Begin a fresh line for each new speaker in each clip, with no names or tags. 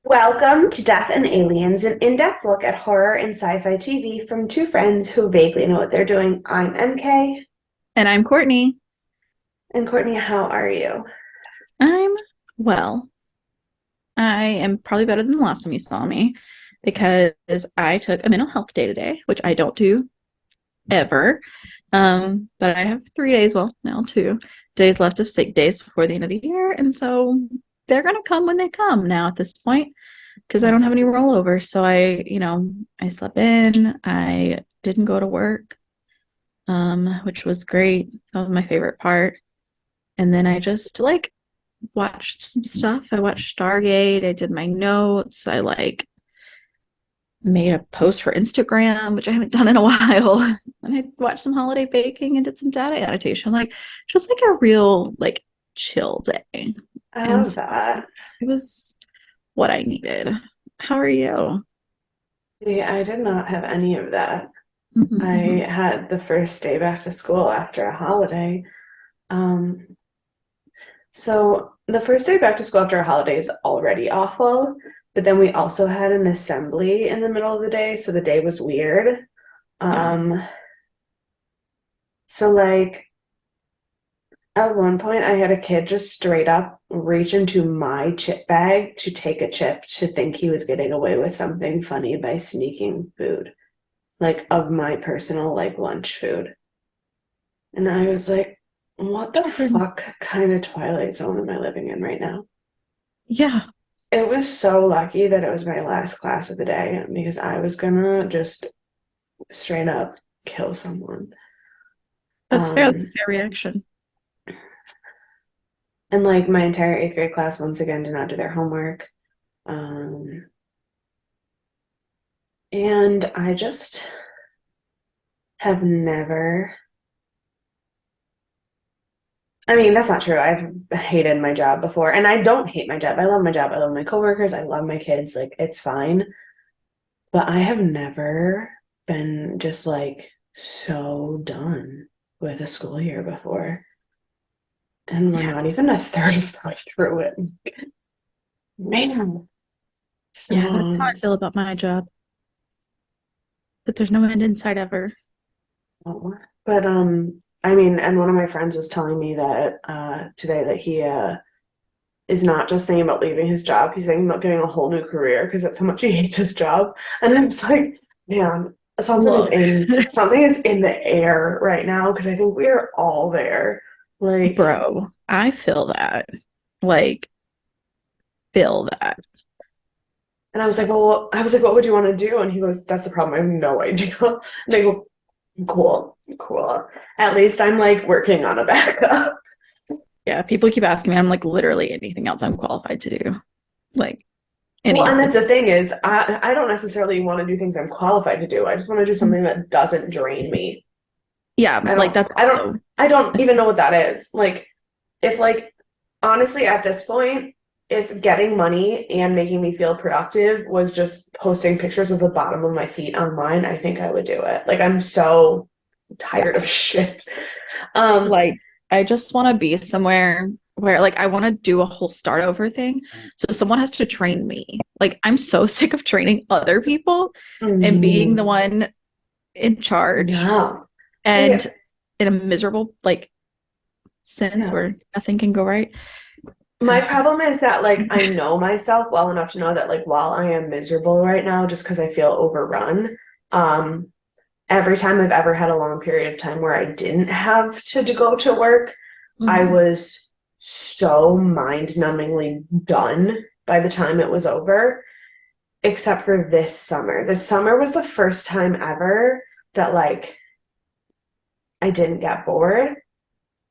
Welcome to Death and Aliens, an in-depth look at horror and sci-fi TV from two friends who vaguely know what they're doing. I'm MK.
And I'm Courtney.
And Courtney, how are you?
I'm well. I am probably better than the last time you saw me because I took a mental health day today, which I don't do ever. But I have 3 days, well, now 2 days left of sick days before the end of the year. And so they're going to come when they come now at this point because I don't have any rollover. So I slept in. I didn't go to work, which was great. That was my favorite part. And then I just watched some stuff. I watched Stargate. I did my notes. I made a post for Instagram, which I haven't done in a while. And I watched some holiday baking and did some data annotation. Just like a real chill day.
I
And
love
so
that.
it was what I needed. How are you?
Yeah, I did not have any of that. I
Mm-hmm.
had the first day back to school after a holiday. Um, so the first day back to school after a holiday is already awful, but then we also had an assembly in the middle of the day, so the day was weird.
Yeah.
Um, so at one point, I had a kid just straight up reach into my chip bag to take a chip to think he was getting away with something funny by sneaking food, like of my personal lunch food. And I was like, what the
Children.
fuck kind of Twilight Zone am I living in right now?
Yeah.
It was so lucky that it was my last class of the day because I was gonna just straight up kill someone.
That's fair. That's a
Um,
fair reaction.
and my entire eighth grade class once again did not do their homework. Um, And I just have never, I mean, that's not true. I've hated my job before, and I don't hate my job. I love my job. I love my coworkers. I love my kids. It's fine. But I have never been just so done with a school year before. And we're
Yeah.
not even a third of the way through it. Man. So,
Yeah. That's how I feel about my job. But there's no end in sight ever.
but I mean, and one of my friends was telling me that today that he is not just thinking about leaving his job, he's thinking about getting a whole new career because that's how much he hates his job. And I'm just like, man,
Look,
something is in the air right now because I think we are all there. Like,
bro, I feel that. Like, feel that.
and
So,
I was like, what would you want to do? And he goes, that's the problem. I have no idea. And I go, cool, cool. At least I'm working on a backup.
yeah, people keep asking me. I'm like, literally anything else I'm qualified to do. Like,
Well, and
anything.
that's the thing is, I don't necessarily want to do things I'm qualified to do. I just want to do something that doesn't drain me.
Yeah,
I
like
don't,
that's
I don't,
also,
I don't even know what that is. If honestly, at this point, if getting money and making me feel productive was just posting pictures of the bottom of my feet online, I think I would do it. I'm so
yeah.
tired of shit. Um,
Like, I just want to be somewhere where, I want to do a whole start over thing. So someone has to train me. Like, I'm so sick of training other people and being the
mm,
one in charge
no. See,
and in a miserable, sense
yeah.
where nothing can go right.
My problem is that I know myself well enough to know that while I am miserable right now just because I feel overrun, um every time I've ever had a long period of time where I didn't have to go to work, I
Mhm.
was so mind-numbingly done by the time it was over, except for this summer. This summer was the first time ever that I didn't get bored,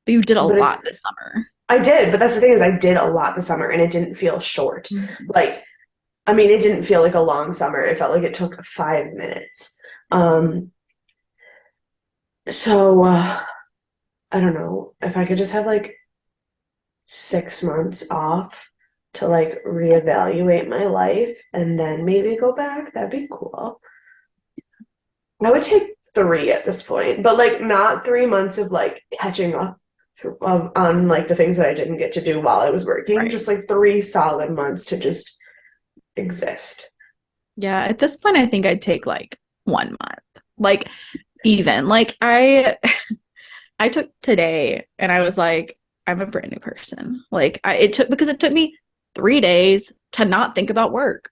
But you did a
but it's
lot this summer.
I did, but that's the thing is I did a lot this summer and it didn't feel short.
Mhm.
Like I mean, it didn't feel like a long summer. It felt like it took 5 minutes. Um, so I don't know if I could just have 6 months off to reevaluate my life and then maybe go back. That'd be cool. I would take three at this point, but not 3 months of catching up on the things that I didn't get to do while I was working.
Right.
Just 3 solid months to just exist.
Yeah, at this point, I think I'd take like 1 month. Like, even. Like, I took today and I was like, I'm a brand new person. Like, because it took me 3 days to not think about work.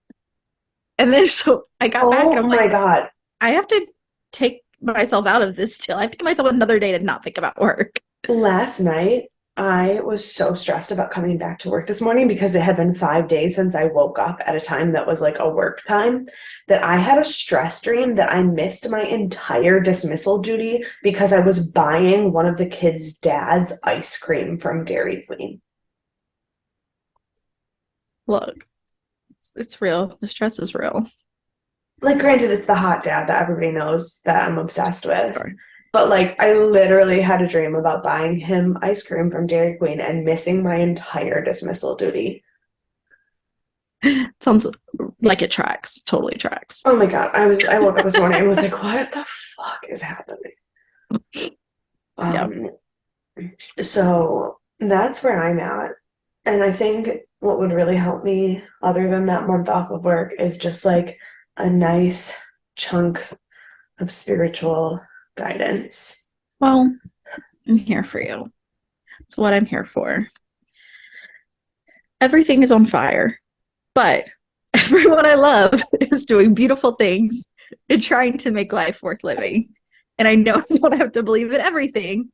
And then so I got back and
Oh
I'm like,
my God.
I have to take myself out of this still. I have to give myself another day to not think about work.
Last night, I was so stressed about coming back to work this morning because it had been 5 days since I woke up at a time that was like a work time, that I had a stress dream that I missed my entire dismissal duty because I was buying one of the kids' dad's ice cream from Dairy Queen.
Look, it's real. The stress is real.
Like, granted, it's the hot dad that everybody knows that I'm obsessed with.
Sorry.
But like, I literally had a dream about buying him ice cream from Dairy Queen and missing my entire dismissal duty.
Sounds like it tracks. Totally tracks.
Oh my God. I woke up this morning and was like, what the fuck is happening?
Yep.
Um, so that's where I'm at. And I think what would really help me, other than that month off of work, is just like a nice chunk of spiritual guidance.
Well, I'm here for you. It's what I'm here for. Everything is on fire, but everyone I love is doing beautiful things and trying to make life worth living. And I know I don't have to believe in everything.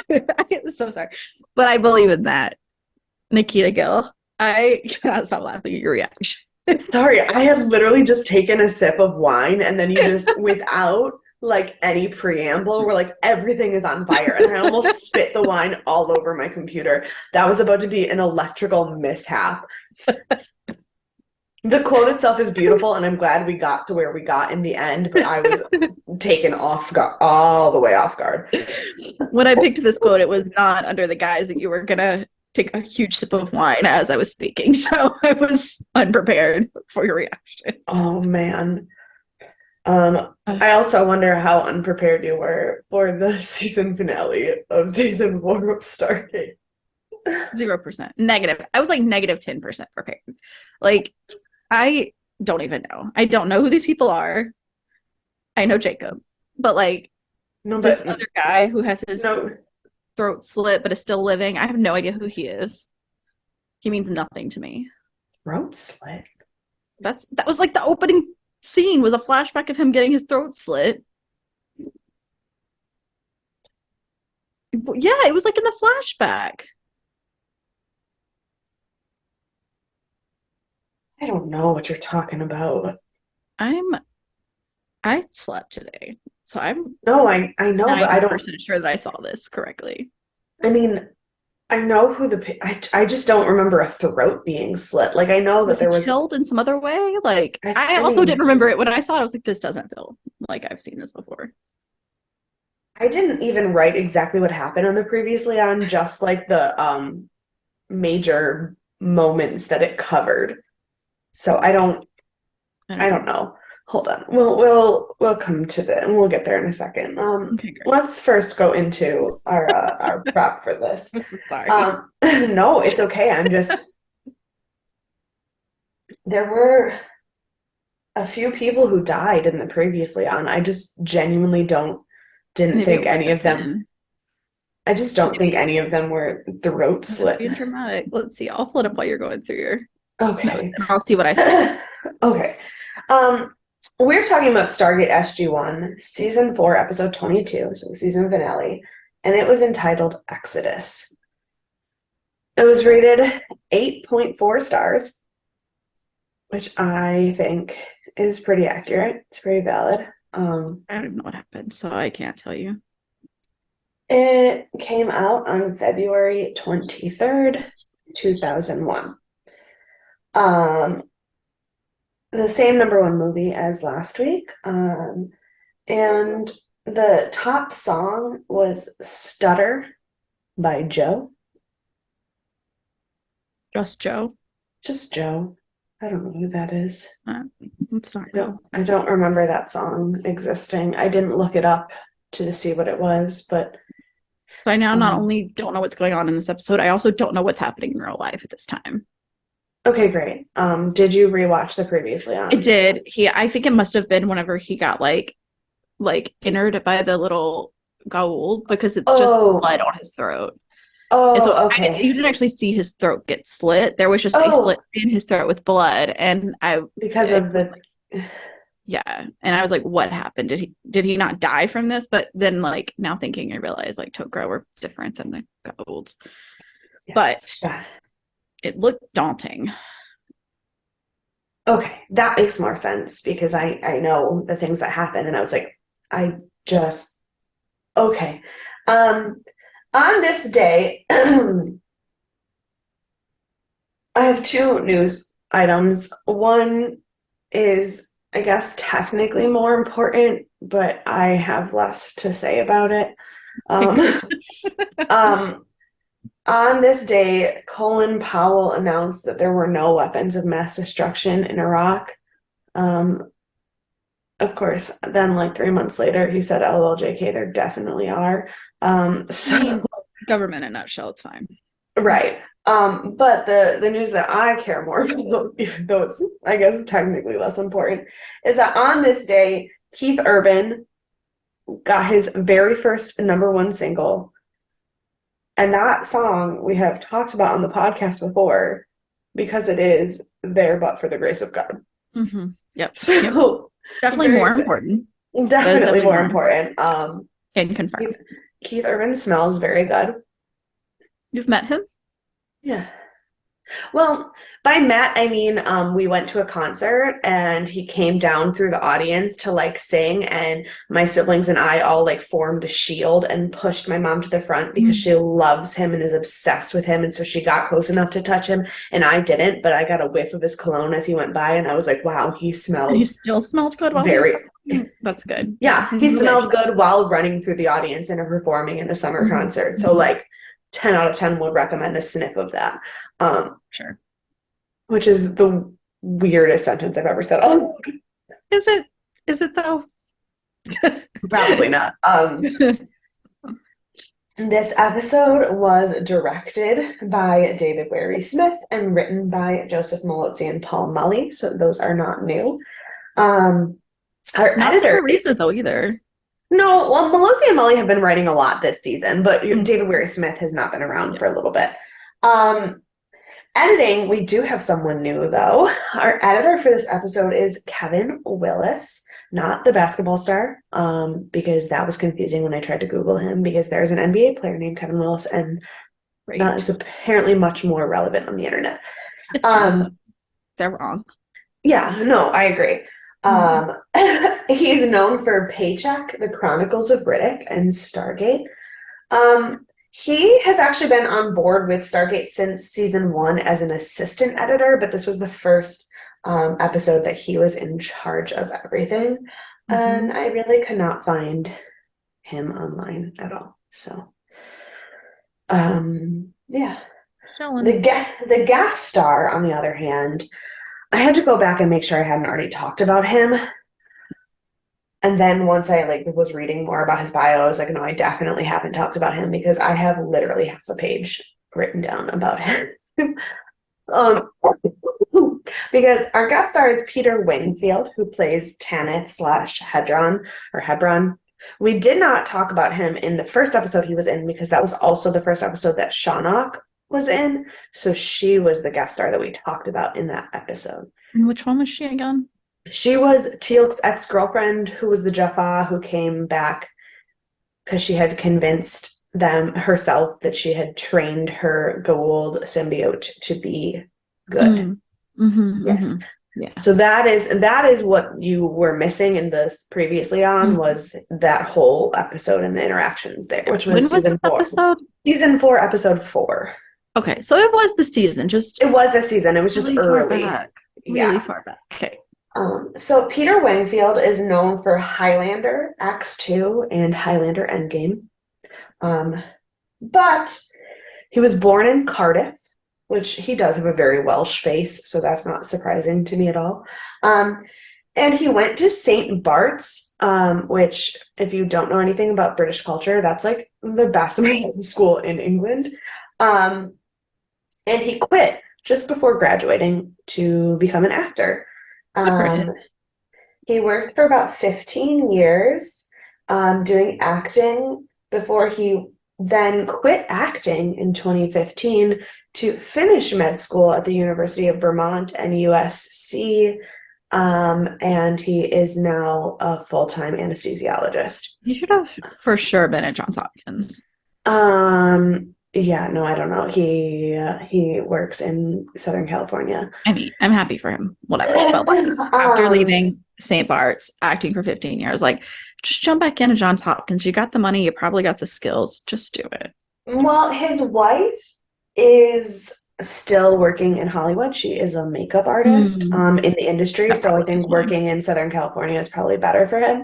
I am so sorry, but I believe in that. Nikita Gill, I cannot stop laughing at your reaction.
Sorry, I had literally just taken a sip of wine and then you just, without like any preamble, were like, everything is on fire. And I almost spit the wine all over my computer. That was about to be an electrical mishap. The quote itself is beautiful, and I'm glad we got to where we got in the end, but I was taken off guard, all the way off guard.
When I picked this quote, it was not under the guise that you were going to take a huge sip of wine as I was speaking. So I was unprepared for your reaction.
Oh man. I also wonder how unprepared you were for the season finale of season 4 of Stargate.
0%. Negative. I was like negative 10% prepared. Like, I don't even know. I don't know who these people are. I know Jacob, but like
No,
this
but
other guy who has his
no,
throat slit but is still living, I have no idea who he is. He means nothing to me.
throat slit.
That was like the opening scene was a flashback of him getting his throat slit. Yeah, it was like in the flashback.
I don't know what you're talking about.
I'm I slept today, so I'm
No, I know, but I don't.
90% sure that I saw this correctly.
I mean, I know who I just don't remember a throat being slit. Like I know that
Was he
there was.
killed in some other way? Like, I
I
also
mean,
didn't remember it when I saw it. I was like, this doesn't feel like I've seen this before.
I didn't even write exactly what happened on the previously on, just like the major moments that it covered. So
I
I
don't
don't
know.
know. Hold on. We'll come to the and we'll get there in a second.
Okay, great.
Let's first go into our prep for this.
I'm so sorry.
No, it's okay. I'm just there were a few people who died in the previously on. I just genuinely didn't
Maybe
think
it
any
wasn't
of them.
then.
I just don't think
Maybe
any of them were throat
I'm just
slit.
being dramatic. Let's see. I'll pull it up while you're going through your notes
Okay.
and I'll see what I see.
Okay. Um, we're talking about Stargate SG-1, season 4, episode 22, so the season finale, and it was entitled Exodus. It was rated 8.4 stars, which I think is pretty accurate. It's pretty valid.
I don't even know what happened, so I can't tell you.
It came out on February 23rd, 2001. Um, the same #1 movie as last week. And the top song was Stutter by Joe.
Just Joe.
Just Joe. I don't know who that is.
It's not real.
I don't remember that song existing. I didn't look it up to see what it was, but
So I now not only don't know what's going on in this episode, I also don't know what's happening in real life at this time.
Okay, great. Did you rewatch the previously
It
on?
did. I think it must have been whenever he got like entered by the little Goa'uld because it's just
Oh,
blood on his throat. And so
oh, okay.
you didn't actually see his throat get slit. There was just a slit
Oh,
in his throat with blood, and
because
it
of
was
the
like, yeah. And I was like, what happened? Did he not die from this? But then, like now thinking, I realized like Tok'ra were different than the Goa'ulds,
yes.
but it looked daunting.
Okay, that makes more sense because I know the things that happen, and I was like, I just okay. Um, on this day, I have two news items. One is, I guess, technically more important, but I have less to say about it. Um, um, on this day, Colin Powell announced that there were no weapons of mass destruction in Iraq. Um, of course, then like 3 months later, he said, "LOL, JK, there definitely are."
I
So
mean, government in a nutshell, it's fine.
right. But the news that I care more about, even though it's I guess technically less important, is that on this day, Keith Urban got his very first number one single. And that song we have talked about on the podcast before because it is There But for the Grace of God.
Mm-hmm. Yep. Yep.
So
Definitely
very
more important. That is
definitely
definitely
more
more important.
important.
Yes. Can confirm.
Keith, Keith Urban smells very good.
You've met him?
Yeah. Well, by met, I mean we went to a concert and he came down through the audience to like sing, and my siblings and I all like formed a shield and pushed my mom to the front because
Mm.
she loves him and is obsessed with him, and so she got close enough to touch him, and I didn't, but I got a whiff of his cologne as he went by, and I was like, wow, he
And he
smells
still smelled good while he was
very.
performing. That's good. Yeah,
Yeah,
he's
he
a
smelled
relationship.
good while running through the audience and performing in a summer
Mm-hmm.
concert. So
Mm-hmm.
like 10 out of 10 would recommend a sniff of that. Um,
Sure.
which is the weirdest sentence I've ever said. Oh,
Is it? Is it though?
probably not. This episode was directed by David Wary Smith and written by Joseph Malozzi and Paul Mully, so those are not new. Um, our
Not super
editor,
recent though either.
no, well, Malozzi and Mully have been writing a lot this season, but
Mm.
David Wary Smith has not been around
Yeah.
for a little bit. Um, Editing, we do have someone new though. Our editor for this episode is Kevin Willis, not the basketball star, because that was confusing when I tried to Google him because there's an NBA player named Kevin Willis, and that is
Great.
apparently much more relevant on the internet.
It's true, but
Um,
they're wrong.
yeah, no, I agree.
Mm-hmm.
Um, he's known for Paycheck, The Chronicles of Riddick, and Stargate. He has actually been on board with Stargate since season one as an assistant editor, but this was the first episode that he was in charge of everything.
Mm-hmm.
And I really could not find him online at all. So, yeah.
Chilling.
The guest star, on the other hand, I had to go back and make sure I hadn't already talked about him. And then once I like was reading more about his bio, I was like, no, I definitely haven't talked about him because I have literally half a page written down about him. um, because our guest star is Peter Wingfield, who plays Tanith slash Hedron or Hebron. We did not talk about him in the first episode he was in because that was also the first episode that Shaunok was in. So she was the guest star that we talked about in that episode.
And which one was she again?
She was Teal'c's ex-girlfriend, who was the Jaffa who came back because she had convinced them herself that she had trained her Goa'uld symbiote to be good.
Mm. Mm-hmm,
Yes.
mm-hmm. Yeah.
So that is what you were missing in this previously on
Mm.
was that whole episode and the interactions there,
Yeah.
which
When
was
was
season
this
four.
episode?
Season four, episode 4.
Okay, so it was the season, just
It was a season. It was just
really far
early.
back. Really
Yeah.
far back. Okay.
So Peter Wingfield is known for Highlander X2 and Highlander Endgame. But he was born in Cardiff, which he does have a very Welsh face, so that's not surprising to me at all. And he went to St. Bart's, which, if you don't know anything about British culture, that's like the best American school in England. And he quit just before graduating to become an actor.
Good for him.
Um, he worked for about 15 years doing acting before he then quit acting in 2015 to finish med school at the University of Vermont and USC. And he is now a full-time anesthesiologist.
You should have for sure been at Johns Hopkins.
Yeah, no, I don't know. He works in Southern California.
I mean, I'm happy for him, whatever. But like after
Um,
leaving St. Bart's, acting for 15 years, like just jump back into Johns Hopkins. You got the money, you probably got the skills. Just do it.
well, his wife is still working in Hollywood. She is a makeup artist in the industry,
That
so I
probably is
think
why.
working in Southern California is probably better for him.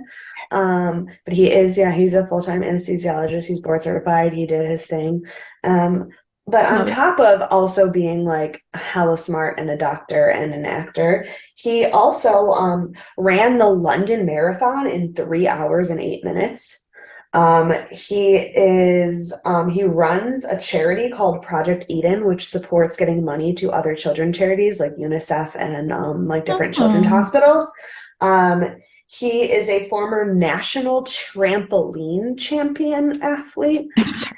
But he's a full-time anesthesiologist. He's board certified. He did his thing. Um, but on
Love it.
top of also being like hella smart and a doctor and an actor, he also ran the London Marathon in 3 hours and 8 minutes. He runs a charity called Project Eden, which supports getting money to other children charities like UNICEF and like different children's
Oh,
hospitals. Um, he is a former national trampoline champion athlete.
I'm sorry.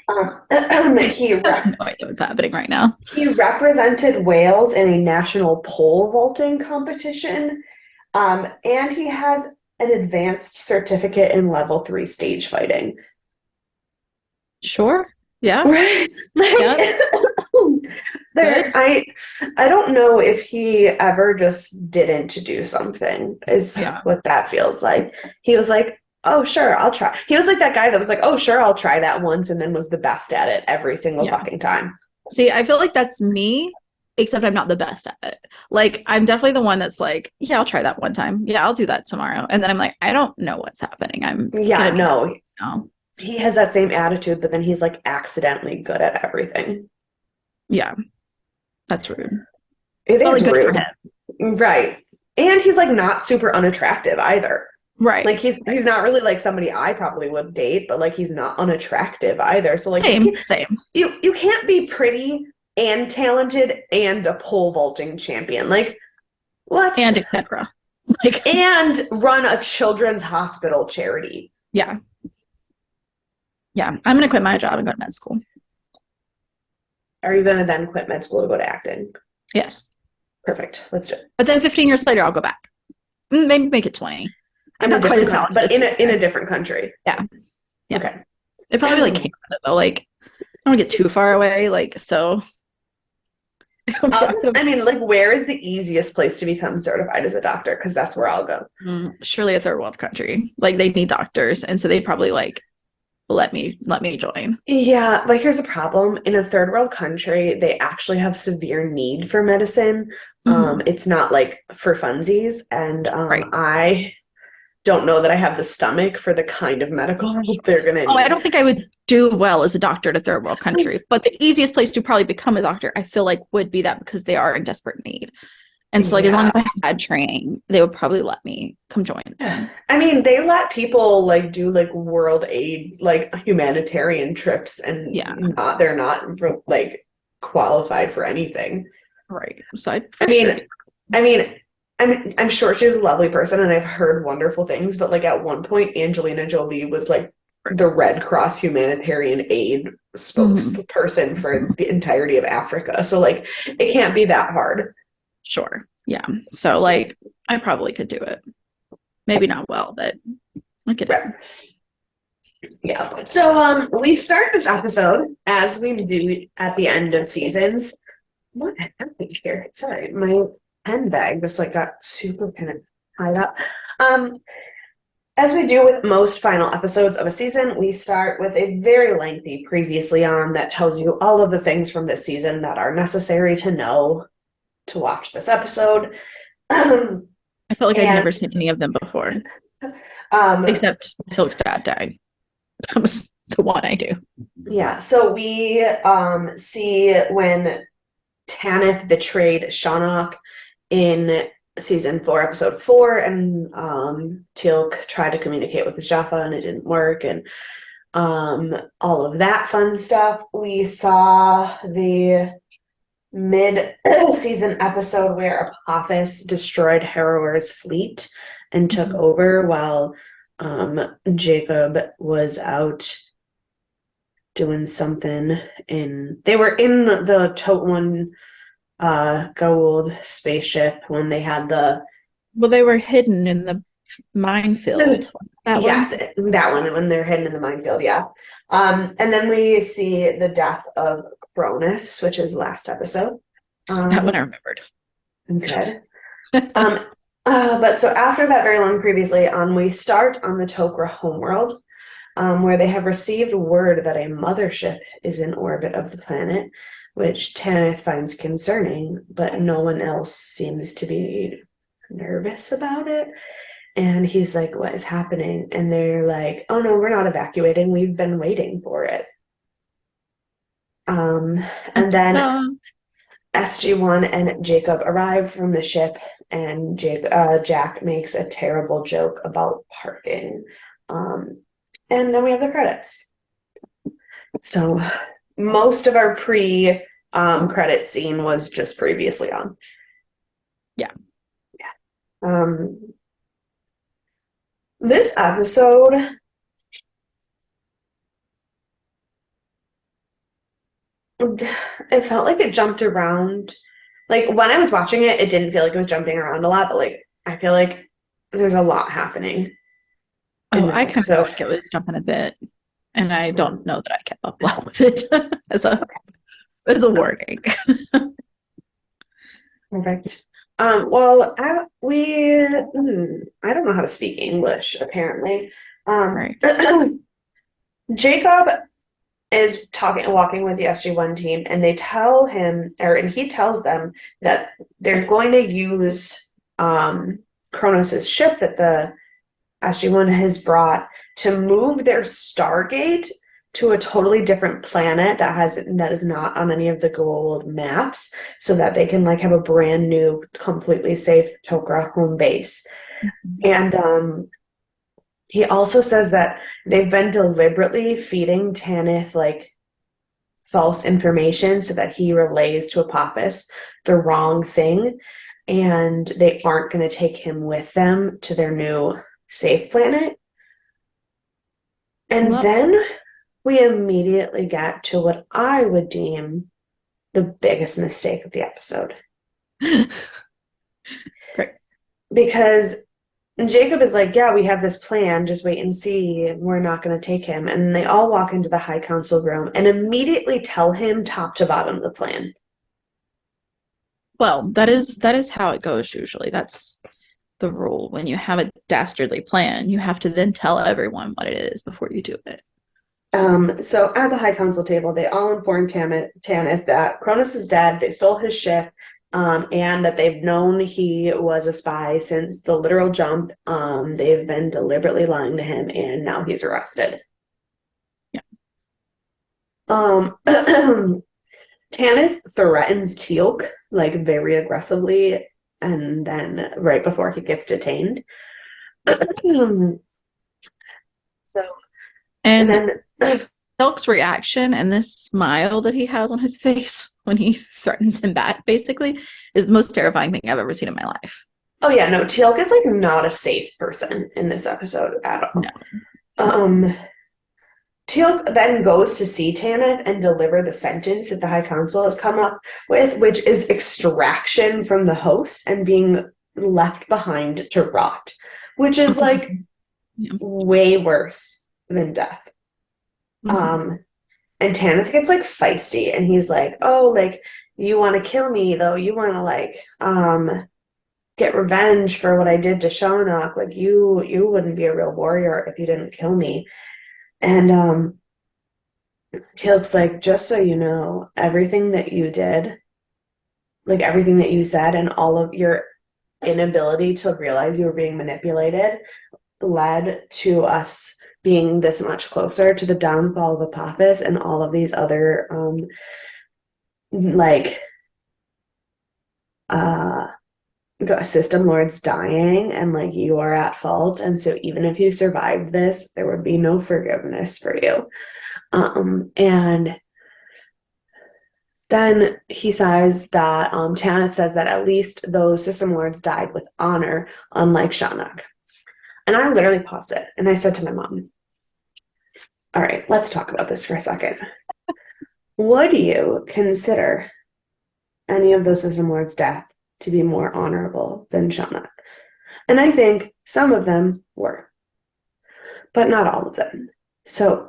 He
I have no idea what's happening right now.
he represented Wales in a national pole vaulting competition. And he has an advanced certificate in level 3 stage fighting.
Sure. Yeah.
Right.
Yeah.
Like
Good.
I don't know if he ever just didn't do something, is
Yeah.
what that feels like. He was like, oh sure, I'll try. He was like that guy that was like, oh sure, I'll try that once and then was the best at it every single
Yeah.
fucking time.
See, I feel like that's me, except I'm not the best at it. Like, I'm definitely the one that's like, yeah, I'll try that one time. Yeah, I'll do that tomorrow. And then I'm like, I don't know what's happening. I'm
Yeah,
gonna be
no,
now.
he has that same attitude, but then he's like accidentally good at everything.
Yeah, that's rude.
It
But
is
like good for
rude.
him.
Right. And he's like not super unattractive either. Like
Right.
he's not really like somebody I probably would date, but like he's not unattractive either. So like
Same, same.
you can't be pretty and talented and a pole vaulting champion. Like what?
And etc. Like,
And run a children's hospital charity.
yeah. Yeah. I'm gonna quit my job and go to med school.
Are you gonna then quit med school to go to acting?
Yes.
Perfect. Let's do it.
But then 15 years later I'll go back. Maybe make it 20. I'm
In a
not quite
different
as
country,
talented
but
as this
in
guy.
a different country.
Yeah. Yeah.
Okay.
It'd probably be like Canada though. Like I don't get too far away. Like so
I mean, like, where is the easiest place to become certified as a doctor? Because that's where I'll go.
surely a third world country. Like they need doctors. And so they'd probably like let me join.
Yeah, but here's the problem. In a third world country, they actually have severe need for medicine.
Mhm.
It's not like for funsies, and
Right.
I don't know that I have the stomach for the kind of medical help they're gonna
Oh, I
need.
don't think I would do well as a doctor in a third world country. But the easiest place to probably become a doctor, I feel like, would be that because they are in desperate need. And so, like, as long
Yeah.
as I had training, they would probably let me come join.
I mean, they let people like do like world aid, like humanitarian trips, and
Yeah,
they're not like qualified for anything.
right. So I'd
I
for sure.
mean, I mean, I'm sure she's a lovely person and I've heard wonderful things, but like at one point Angelina Jolie was like the Red Cross humanitarian aid
Mhm.
spokesperson for the entirety of Africa. So like it can't be that hard.
Sure. Yeah. So, like, I probably could do it. Maybe not well, but I could.
Right. Yeah. So we start this episode as we do at the end of seasons. What happened here? Sorry, my pen bag just like got super kind of tied up. Um, as we do with most final episodes of a season, we start with a very lengthy previously on that tells you all of the things from this season that are necessary to know to watch this episode.
I felt like I'd
And
never seen any of them before,
um,
except Tilk's dad died. That was the one I do.
yeah, so we see when Tanith betrayed Shannock in season 4, episode 4, and Teal'c tried to communicate with Jaffa and it didn't work, and all of that fun stuff. We saw the mid-season episode where Apophis destroyed Harrower's fleet and took
Mhm.
over while Jacob was out doing something they were in the Tote One Gold spaceship when they had the
Well, they were hidden in the minefield. That
yes,
one?
that one when they're hidden in the minefield, yeah. And then we see the death of Cronus, which is last episode.
That one I
Um,
remembered.
good. Um, but so after that very long previously, we start on the Tok'ra homeworld, where they have received word that a mothership is in orbit of the planet, which Tanith finds concerning, but no one else seems to be nervous about it. And he's like, "What is happening?" And they're like, "Oh no, we're not evacuating. We've been waiting for it." Um, and then
Ta-da.
SG-1 and Jacob arrive from the ship, and Jack makes a terrible joke about parking. And then we have the credits. So most of our pre credit scene was just previously on.
Yeah.
Um, this episode, it felt like it jumped around. Like when I was watching it, it didn't feel like it was jumping around a lot, but like I feel like there's a lot happening in
Oh,
this
I kind of felt
episode.
like it was jumping a bit, and I don't
Um,
know that I kept up well with it as a warning.
Perfect. I don't know how to speak English, apparently.
Right.
Jacob is walking with the SG-1 team, and they tell him, and he tells them that they're going to use Kronos' ship that the SG-1 has brought to move their Stargate to a totally different planet that is not on any of the gold maps, so that they can like have a brand new, completely safe Tok'ra home base. And he also says that they've been deliberately feeding Tanith like false information so that he relays to Apophis the wrong thing, and they aren't going to take him with them to their new safe planet. And
Love
then we immediately get to what I would deem the biggest mistake of the episode.
it. Great.
Because Jacob is like, "Yeah, we have this plan, just wait and see. We're not going to take him." And they all walk into the High Council room and immediately tell him top to bottom the plan.
Well, that is how it goes usually. That's the rule. When you have a dastardly plan, you have to then tell everyone what it is before you do it.
So at the High Council table, they all inform Tanith that Cronus is dead, they stole his ship, and that they've known he was a spy since the literal jump. They've been deliberately lying to him, and now he's arrested.
Yeah.
Tanith threatens Teal'c like very aggressively, and then right before he gets detained. So, and
And
then
Elk's reaction and this smile that he has on his face when he threatens him back, basically, is the most terrifying thing I've ever seen in my life.
oh yeah, no, Teal'c is like not a safe person in this episode at
No.
all. Um, Teal'c then goes to see Tanith and deliver the sentence that the High Council has come up with, which is extraction from the host and being left behind to rot, which is like
Yeah.
way worse than death.
Mhm.
Um, and Tanith gets like feisty, and he's like, "Oh, like you want to kill me though? You want to like get revenge for what I did to Shaunok? Like you wouldn't be a real warrior if you didn't kill me." And Teal'c's like, "Just so you know, everything that you did, like everything that you said, and all of your inability to realize you were being manipulated, led to us being this much closer to the downfall of Apophis and all of these other like uh system lords dying, and like you are at fault, and so even if you survived this, there would be no forgiveness for you." And Then he says that Tanith says that at least those system lords died with honor, unlike Shanak. And I literally paused it and I said to my mom, all right, let's talk about this for a second. Would you consider any of those system lords' death to be more honorable than Shanak? And I think some of them were, but not all of them. So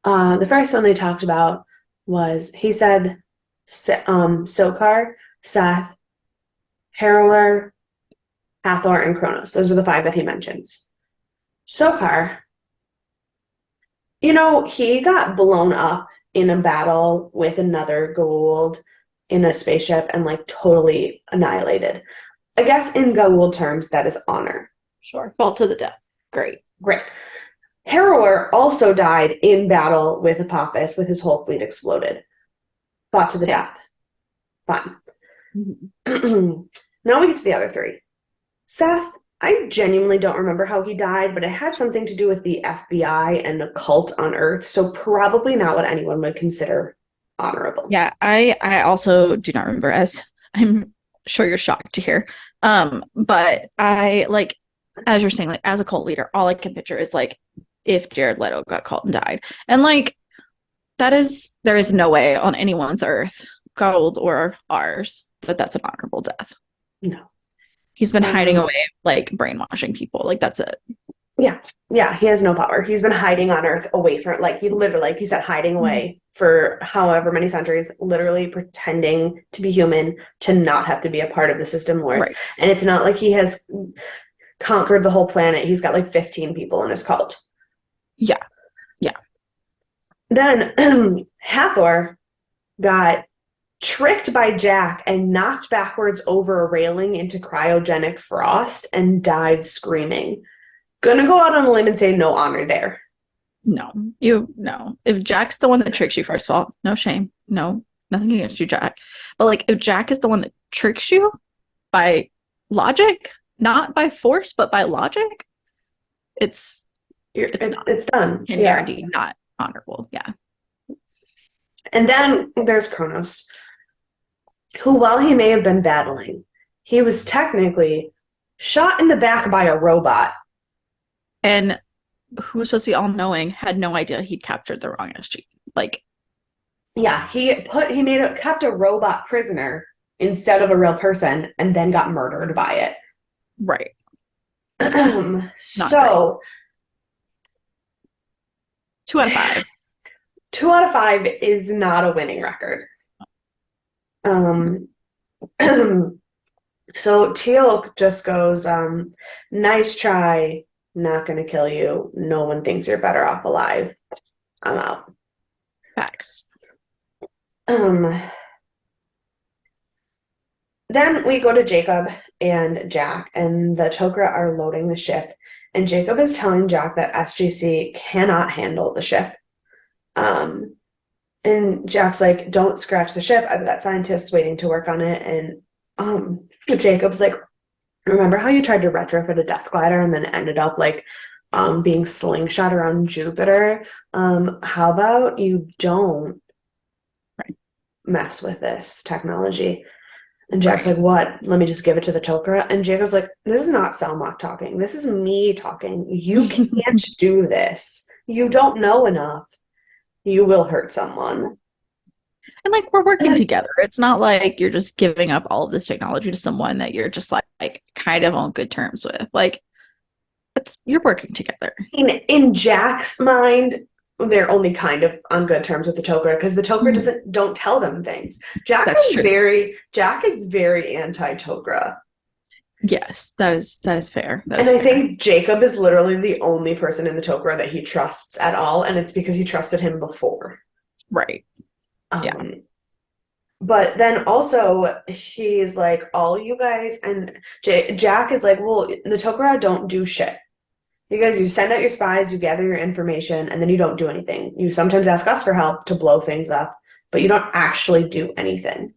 the first one they talked about was, he said, Sokar, Seth, Harrower, Hathor, and Kronos. Those are the 5 that he mentions. Sokar, he got blown up in a battle with another Goa'uld in a spaceship and like totally annihilated. I guess in Goa'uld terms, that is honor.
Sure. Fall to the death. Great.
Great. Harrower also died in battle with Apophis with his whole fleet exploded. Fought to the death. Fine. Mm-hmm. Now we get to the other 3. Seth, I genuinely don't remember how he died, but it had something to do with the FBI and a cult on Earth, so probably not what anyone would consider honorable.
Yeah, I also do not remember, as I'm sure you're shocked to hear. But I, like, as you're saying, like, as a cult leader, all I can picture is like if Jared Leto got caught and died. And like there is no way on anyone's earth, Goa'uld or ours, that that's an honorable death.
No.
He's been hiding away, like brainwashing people. Like, that's it.
Yeah. Yeah, he has no power. He's been hiding on Earth away from, like, he literally, like you said, hiding away for however many centuries, literally pretending to be human, to not have to be a part of the system lords.
Right.
And it's not like he has conquered the whole planet. He's got like 15 people in his cult.
Yeah. Yeah.
Then Hathor got tricked by Jack and knocked backwards over a railing into cryogenic frost and died screaming. Gonna go out on a limb and say no honor there.
No. If Jack's the one that tricks you, first of all, no shame. No, nothing against you, Jack. But like, if Jack is the one that tricks you by logic, not by force, but by logic, it's
done.
Guaranteed not honorable. Yeah.
And then there's Kronos, who, while he may have been battling, he was technically shot in the back by a robot.
And who was supposed to be all-knowing had no idea he'd captured the wrong SG. Like,
yeah, he kept a robot prisoner instead of a real person, and then got murdered by it.
Right.
So,
2 out of 5.
2 out of 5 is not a winning record. So Teal'c just goes, nice try, not gonna kill you. No one thinks you're better off alive. I'm out.
Facts.
Then we go to Jacob and Jack, and the Tok'ra are loading the ship, and Jacob is telling Jack that SGC cannot handle the ship. And Jack's like, don't scratch the ship. I've got scientists waiting to work on it. And Jacob's like, remember how you tried to retrofit a death glider and then ended up like being slingshot around Jupiter? How about you don't mess with this technology? And Jack's like, what? Let me just give it to the Tok'ra. And Jacob's like, this is not Selmach talking. This is me talking. You can't do this. You don't know enough. You will hurt someone.
And like, we're working together. It's not like you're just giving up all of this technology to someone that you're just like kind of on good terms with. Like, you're working together.
In Jack's mind, they're only kind of on good terms with the Tok'ra because the Tok'ra don't tell them things. Jack is very anti-Tok'ra.
Yes, that is fair.
And I think Jacob is literally the only person in the Tok'ra that he trusts at all, and it's because he trusted him before.
Right.
Yeah. But then also he's like, all you guys, and Jack is like, well, the Tok'ra don't do shit. You send out your spies, you gather your information, and then you don't do anything. You sometimes ask us for help to blow things up, but you don't actually do anything.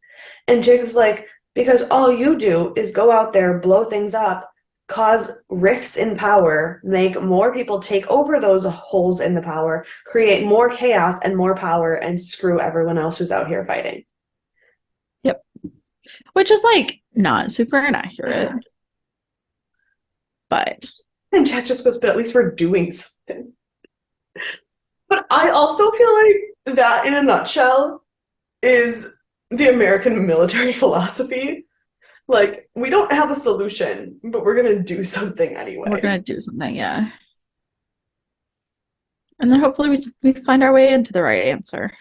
And Jacob's like, because all you do is go out there, blow things up, cause rifts in power, make more people take over those holes in the power, create more chaos and more power, and screw everyone else who's out here fighting.
Yep. Which is like not super inaccurate, but
And chat just goes, but at least we're doing something. But I also feel like that, in a nutshell, is the American military philosophy. Like, we don't have a solution, but we're gonna do something
we're
anyway.
gonna do something, yeah. And then hopefully we find our way into the right answer.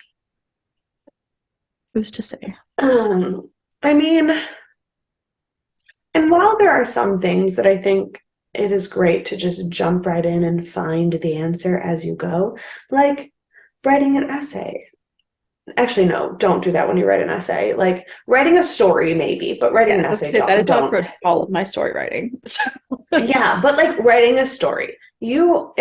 Who's to say?
I mean, and while there are some things that I think it is great to just jump right in and find the answer as you go, like writing an essay. Actually, no, don't do that when you write an essay. Like writing a story, maybe, but writing an
Yes, I was
essay,
gonna say that is how I
don't.
approach all of my story writing. So,
Yeah, but like writing a story, you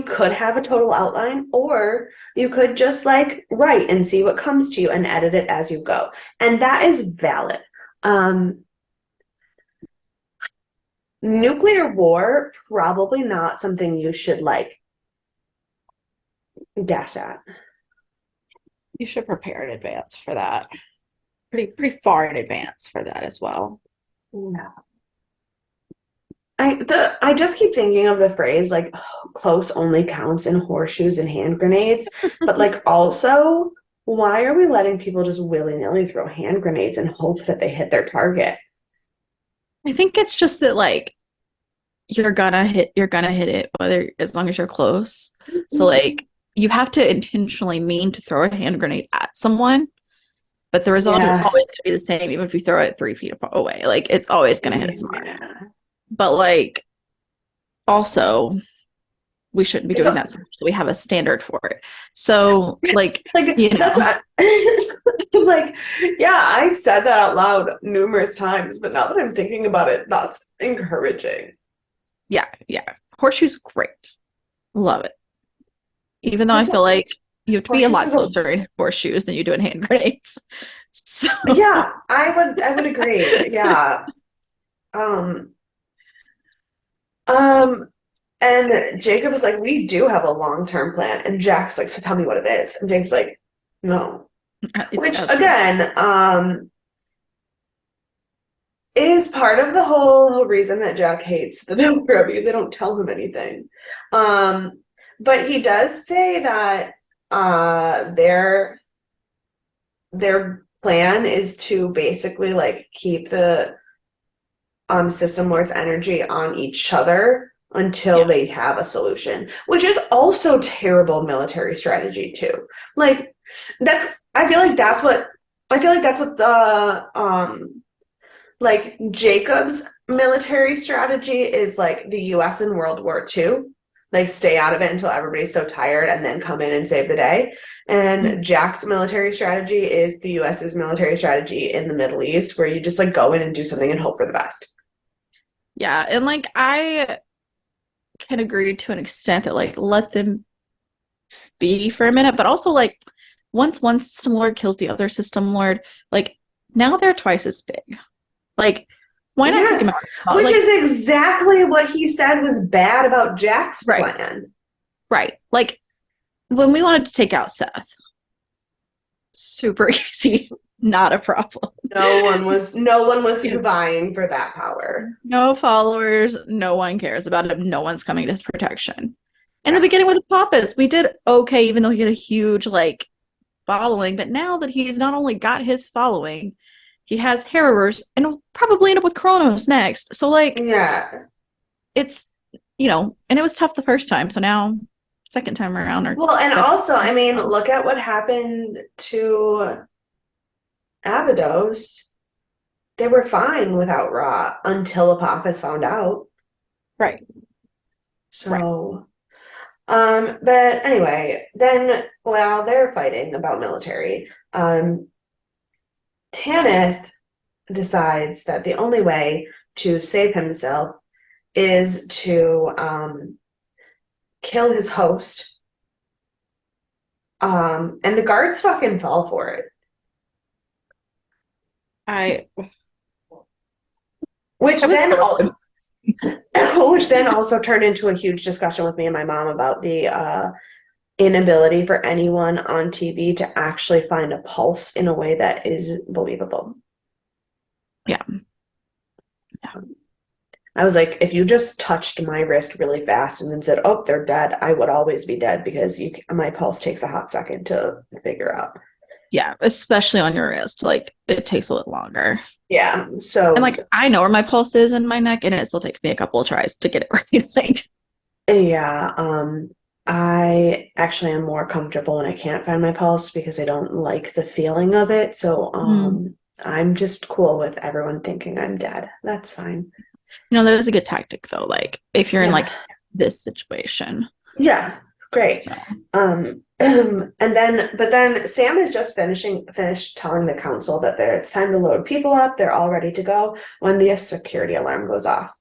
could have a total outline, or you could just like write and see what comes to you and edit it as you go. And that is valid. Um, Nuclear war, probably not something you should like guess at.
you should prepare in advance for that. Pretty far in advance for that as well.
No. I just keep thinking of the phrase like close only counts in horseshoes and hand grenades, but like also, why are we letting people just willy-nilly throw hand grenades and hope that they hit their target?
I think it's just that like you're gonna hit it whether as long as you're close. So like you have to intentionally mean to throw a hand grenade at someone, but the result is
Yeah.
always gonna be the same, even if you throw it 3 feet away. Like it's always gonna hit its mark.
Yeah.
But like also we shouldn't be
It's
doing
a,
that so much, so we have a standard for it. So like,
like
you
that's
know,
what like yeah, I've said that out loud numerous times, but now that I'm thinking about it, that's encouraging.
yeah, yeah. Horseshoes great. Love it. Even though I
Also,
feel like you have to be a
horseshoes
lot
is a
closer in horseshoes than you do in hand grenades. So
yeah, I would agree. Yeah. Um um and Jacob is like, we do have a long-term plan. And Jack's like, so tell me what it is. And Jacob's like, no.
it's
Which
absolutely
again, is part of the whole reason that Jack hates the Democrat because they don't tell him anything. But he does say that their plan is to basically like keep the system lord's energy on each other until
yeah.
they have a solution, which is also terrible military strategy too. Like that's I feel like that's what the like Jacob's military strategy is like the US in World War II. Like stay out of it until everybody's so tired and then come in and save the day. And Jack's military strategy is the US's military strategy in the Middle East, where you just like go in and do something and hope for the best.
Yeah, and like I can agree to an extent that like let them be for a minute, but also like once one system lord kills the other system lord, like now they're twice as big. Like why not take
Yes,
them out?
which
Like
is exactly what he said was bad about Jack's
right,
plan.
right. Like when we wanted to take out Seth, super easy, not a problem.
No one was
Yeah.
vying for that power.
No followers, no one cares about him, no one's coming to his protection. In the
Yeah.
beginning with the Pappas, we did okay, even though he had a huge like following. But now that he's not only got his following, he has harrowers and will probably end up with Kronos next. So like
Yeah.
it's and it was tough the first time. So now second time around or
Well, and
second
also, I mean,
well,
look at what happened to Abydos. They were fine without Ra until Apophis found out.
right, right.
So, but anyway, then while they're fighting about military, Tanith decides that the only way to save himself is to kill his host. And the guards fucking fall for it.
I
Which
I was
then
so
which then also turned into a huge discussion with me and my mom about the inability for anyone on TV to actually find a pulse in a way that is believable.
Yeah. Yeah.
I was like, if you just touched my wrist really fast and then said, "Oh, they're dead," I would always be dead because my pulse takes a hot second to figure out.
Yeah. Especially on your wrist. Like it takes a little longer.
Yeah.
And
So
like I know where my pulse is in my neck, and it still takes me a couple of tries to get it right. Like,
yeah, I actually am more comfortable when I can't find my pulse because I don't like the feeling of it. So
mm.
I'm just cool with everyone thinking I'm dead. That's fine.
That is a good tactic though. Like if you're in
Yeah.
like this situation.
Yeah, great.
So
But then Sam is just finished telling the council that it's time to load people up. They're all ready to go when the security alarm goes off.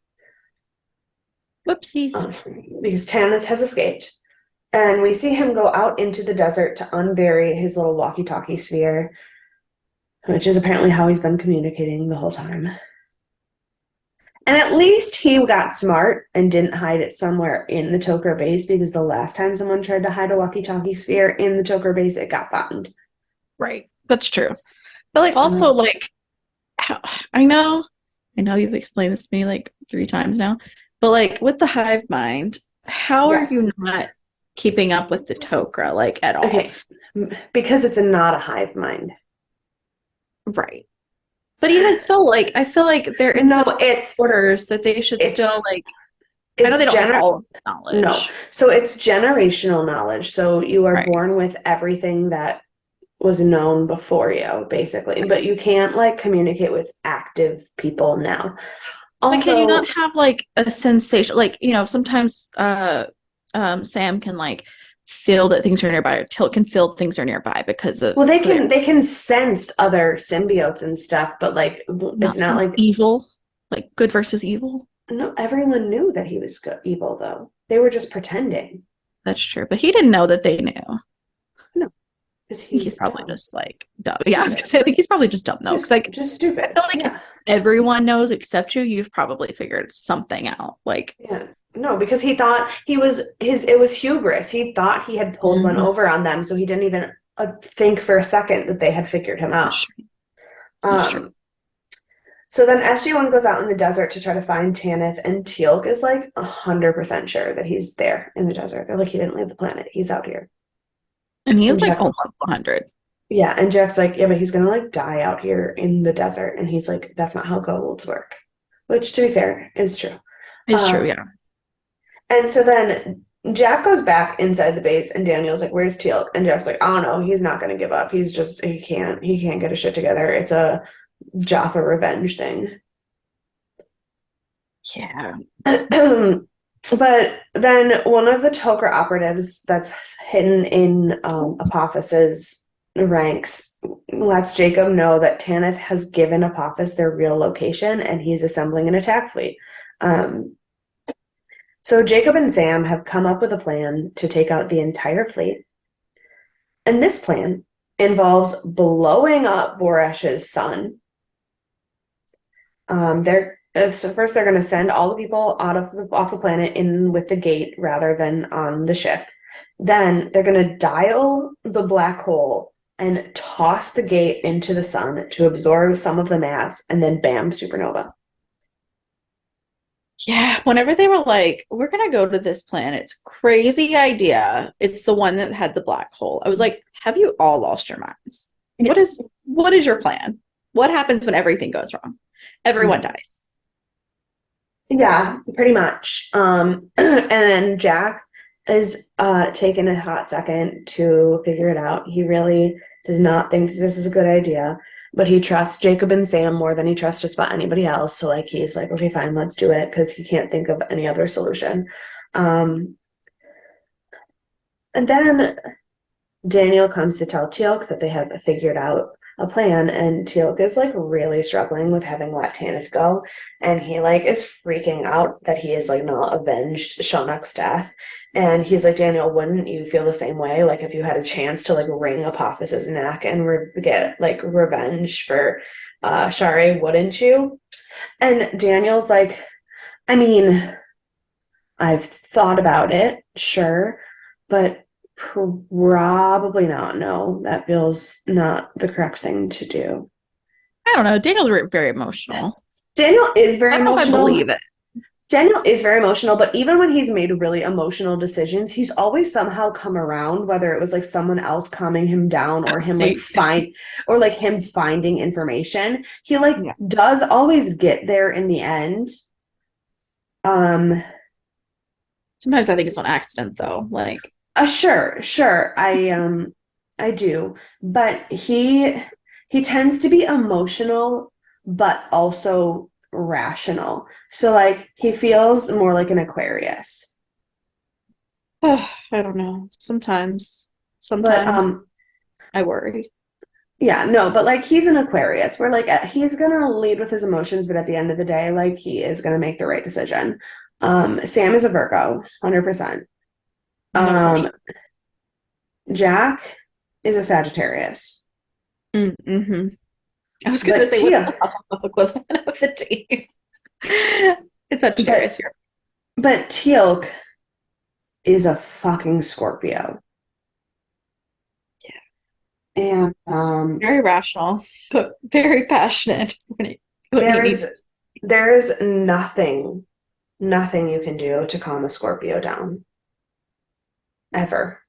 whoopsies.
Um, because Tanith has escaped. And we see him go out into the desert to unbury his little walkie-talkie sphere, which is apparently how he's been communicating the whole time. And at least he got smart and didn't hide it somewhere in the Toker base because the last time someone tried to hide a walkie-talkie sphere in the Toker base, it got found.
Right. That's true. But like also
Um,
like how, I know you've explained this to me like 3 times now, but like with the hive mind, how are
yes.
you not keeping up with the Tok'ra like at all?
Okay. Because it's not a hive mind.
Right. But even so, like I feel like they're in
No,
such orders that they should still
it's
like I know
it's
they don't have
gener
all of the
no.
knowledge.
So it's generational knowledge. So you are
Right.
born with everything that was known before you, basically. But you can't like communicate with active people now.
But can you not
Also,
have like a sensation like, sometimes Sam can like feel that things are nearby or Tilt can feel things are nearby because of
well, they
who they
can
are.
they can sense other symbiotes and stuff, but like it's
Not
not
since
like
evil, like good versus evil.
no. Everyone knew that he was evil, though. They were just pretending.
That's true. But he didn't know that they knew.
No, because
I think he's
he's
probably
dumb,
just like dumb. Yeah, I was gonna
stupid,
say, I think he's probably just dumb though. Cause like
just
I
stupid.
feel like if
Yeah,
everyone knows except you, you've probably figured something out. Like,
yeah. No, because he thought he was his. It was hubris. He thought he had pulled one
mhm,
over on them, so he didn't even think for a second that they had figured him
that's
out.
true. That's true.
Um, So then SG-1 goes out in the desert to try to find Tanith, and Teal'c is like 100% sure that he's there in the desert. They're like, he didn't leave the planet. He's out here.
And he
And
is like
Jack's,
almost 100.
yeah, and Jack's like, yeah, but he's gonna like die out here in the desert. And he's like, that's not how golds work. Which, to be fair, is true.
It's true,
Um,
yeah.
and so then Jack goes back inside the base, and Daniel's like, "Where's Teal'c?" And Jack's like, "I don't know. He's not gonna give up. He can't get his shit together. It's a Jaffa revenge thing."
Yeah.
But then one of the Toker operatives that's hidden in Apophis's ranks lets Jacob know that Tanith has given Apophis their real location and he's assembling an attack fleet. Um, so Jacob and Sam have come up with a plan to take out the entire fleet. And this plan involves blowing up Voresh's sun. So first they're going to send all the people off the planet in with the gate rather than on the ship. Then they're going to dial the black hole and toss the gate into the sun to absorb some of the mass, and then bam, supernova.
Yeah. Whenever they were like, we're gonna go to this planet's crazy idea. It's the one that had the black hole. I was like, have you all lost your minds? What is your plan? What happens when everything goes wrong? Everyone dies.
Yeah, pretty much. And then Jack is taking a hot second to figure it out. He really does not think this is a good idea, but he trusts Jacob and Sam more than he trusts just about anybody else. So like he's like, okay, fine, let's do it because he can't think of any other solution. Um, and then Daniel comes to tell Teal'c that they have figured out a plan, and Teal'c is like really struggling with having let Tanith go, and he like is freaking out that he is like not avenged Shonak's death, and he's like, Daniel, wouldn't you feel the same way? Like if you had a chance to like wring Apophis's neck and get like revenge for Shari, wouldn't you? And Daniel's like, I mean, I've thought about it, sure, but probably not. No, that feels not the correct thing to do.
I don't know. Daniel's very emotional.
Daniel is
I
very
don't know if I
emotional.
believe it.
Daniel is very emotional, but even when he's made really emotional decisions, he's always somehow come around, whether it was like someone else calming him down or him like
They,
find or like him finding information. He like
yeah.
does always get there in the end. Um
Sometimes I think it's on accident, though. Like,
sure. I do. But he tends to be emotional but also rational. So like he feels more like an Aquarius.
I don't know.
But
Sometimes I worry.
yeah, no, but like he's an Aquarius where like he's gonna lead with his emotions, but at the end of the day, like he is gonna make the right decision. Sam is a Virgo, 100%.
No
Um,
question.
Jack is a Sagittarius.
Mm-hmm. I was gonna
But
say, what's
Tia,
the Hufflepuff equivalent of the team? It's
but
Sagittarius here.
but Teal'c is a fucking Scorpio. And
Very rational, but very passionate when he
there is
needs
there is nothing you can do to calm a Scorpio down ever.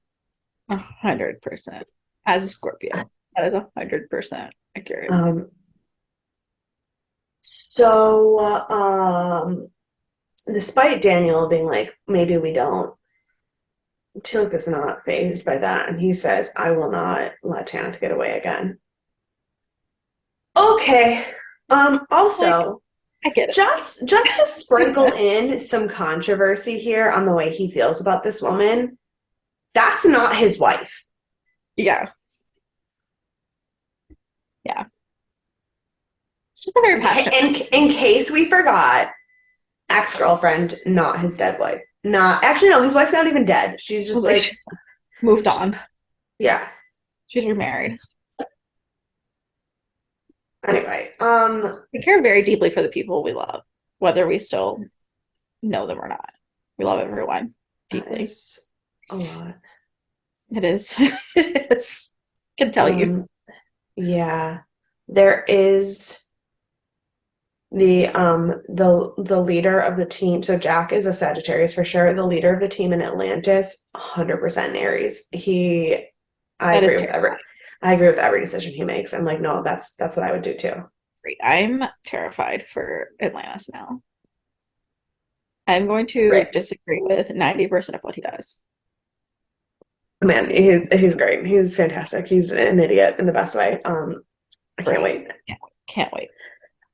100%. As a Scorpio, that is 100% accurate.
Um, so despite Daniel being like, maybe we don't, Teal'c is not phased by that, and he says, "I will not let Tanith get away again." Okay.
Like,
Also,
I get
just to sprinkle
it.
in some controversy here on the way he feels about this woman, that's not his wife.
Yeah, yeah. She's a very passionate
In case we forgot, ex-girlfriend, not his dead wife. Not actually, no, his wife's not even dead. She's just
person. Like,
like,
she's moved on.
yeah.
She's remarried.
Anyway,
We care very deeply for the people we love, whether we still know them or not. We love everyone
that
deeply.
is a lot.
It is. It is. I can tell you.
Um, yeah, there is the leader of the team. So Jack is a Sagittarius for sure. The leader of the team in Atlantis, 100% Aries. I
That
agree
is
with every,
terrifying.
I agree with every decision he makes. I'm like, no, that's what I would do too.
I'm terrified for Atlantis now. I'm going to
Right,
disagree with 90% of what he does.
man, he's great. He's fantastic. He's an idiot in the best way. I can't
Great.
wait.
Can't wait.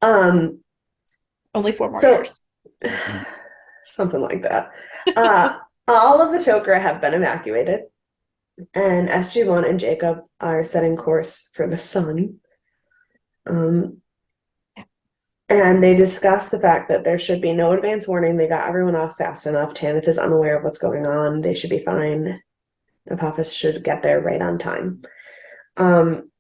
Um,
Only 4 more
so
years.
something like that. All of the Tok'ra have been evacuated, and SG-1 and Jacob are setting course for the sun. Um, and they discuss the fact that there should be no advance warning. They got everyone off fast enough. Tanith is unaware of what's going on. They should be fine. Apophis should get there right on time. Um,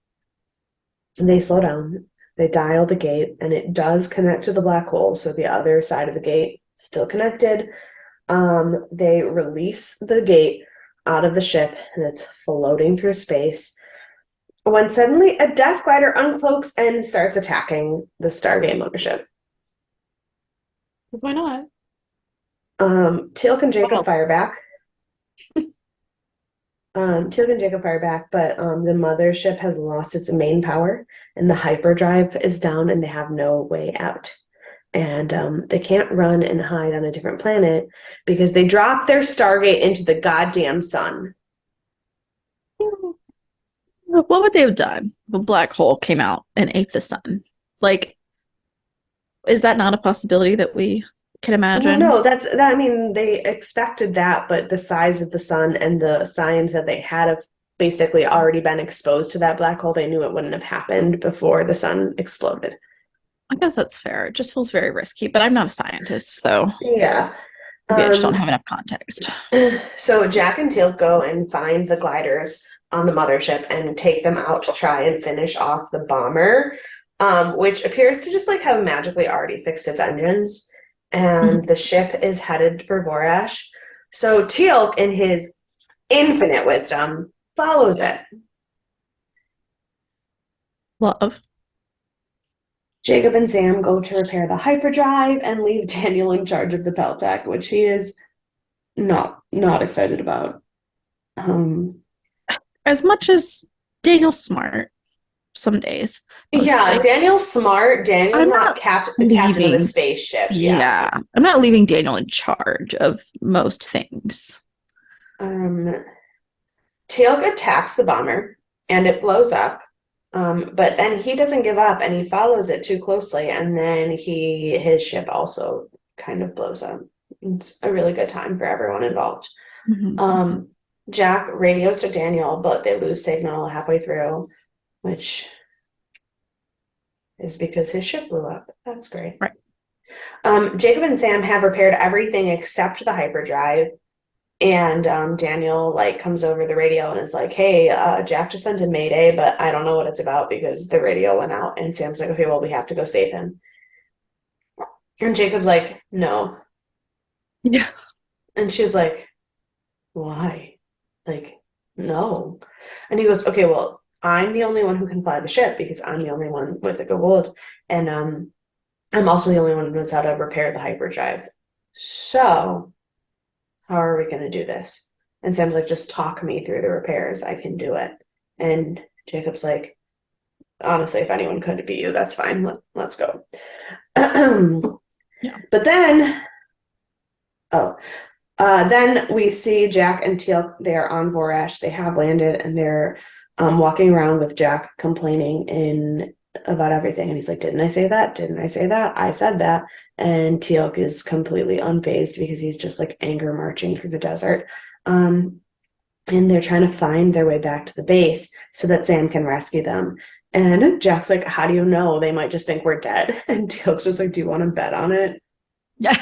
they slow down. They dial the gate, and it does connect to the black hole. So the other side of the gate still connected. They release the gate out of the ship, and it's floating through space. When suddenly a death glider uncloaks and starts attacking the Stargate mothership.
Because why not?
Teal'c and Jacob
Well,
fire back. Teal'c and Jacob fire back, but the mothership has lost its main power, and the hyperdrive is down, and they have no way out. And they can't run and hide on a different planet because they dropped their Stargate into the goddamn sun.
what would they have done if a black hole came out and ate the sun? Like, is that not a possibility that we can
Well,
imagine?
no, that's that. I mean, they expected that, but the size of the sun and the signs that they had of basically already been exposed to that black hole, they knew it wouldn't have happened before the sun exploded.
I guess that's fair. It just feels very risky, but I'm not a scientist, so
Yeah.
maybe I just don't
Um,
have enough context.
so Jack and Teal go and find the gliders on the mothership and take them out to try and finish off the bomber, which appears to just like have magically already fixed its engines. and
Mhm.
the ship is headed for Vorash. So Teal'c, in his infinite wisdom, follows it.
Love.
Jacob and Sam go to repair the hyperdrive and leave Daniel in charge of the Pelt Pack, which he is not excited about. Um,
As much as Daniel's smart some days, most
yeah,
days.
Daniel's smart. Daniel's
I'm
not
not
captain of a
leaving.
spaceship. Yeah.
Yeah. I'm not leaving Daniel in charge of most things.
Um, Teal'c attacks the bomber and it blows up. But then he doesn't give up and he follows it too closely, and then his ship also kind of blows up. It's a really good time for everyone involved.
Mhm.
Um, Jack radios to Daniel, but they lose signal halfway through, which is because his ship blew up. That's great.
Right.
Jacob and Sam have repaired everything except the hyperdrive. And Daniel like comes over the radio and is like, "Hey, Jack just sent a mayday, but I don't know what it's about because the radio went out." And Sam's like, "Okay, well, we have to go save him." And Jacob's like, "No."
Yeah.
And she's like, "Why?" Like, "No." And he goes, "Okay, well, I'm the only one who can fly the ship because I'm the only one with a gold, and I'm also the only one who knows how to repair the hyperdrive. So, how are we going to do this?" And Sam's like, "Just talk me through the repairs. I can do it." And Jacob's like, "Honestly, if anyone could, be you. That's fine. Let's go."
Yeah.
But then, oh, then we see Jack and Teal. They are on Vorash. They have landed and they're walking around with Jack complaining in about everything. And he's like, "Didn't I say that? Didn't I say that? I said that." And Teal'c is completely unfazed because he's just like anger marching through the desert. Um, and they're trying to find their way back to the base so that Sam can rescue them. And Jack's like, "How do you know? They might just think we're dead." And Teal'c's just like, "Do you want to bet on it?"
Yeah.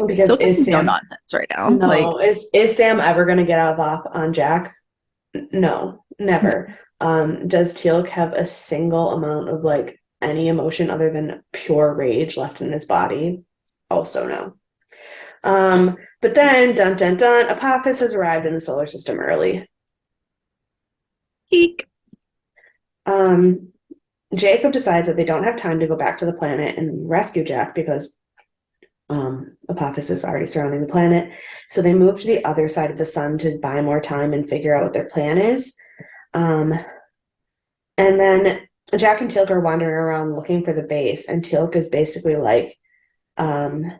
Because
Silk is
is
no
Sam
nonsense right now. Like,
no, is Sam ever gonna get a bop on Jack? No,
no.
never. Does Teal'c have a single amount of like any emotion other than pure rage left in his body? Also no. But then dun dun dun, Apophis has arrived in the solar system early.
Eek.
Um, Jacob decides that they don't have time to go back to the planet and rescue Jack because Apophis is already surrounding the planet. So they move to the other side of the sun to buy more time and figure out what their plan is. Um, and then Jack and Teal'c are wandering around looking for the base, and Teal'c is basically like, um,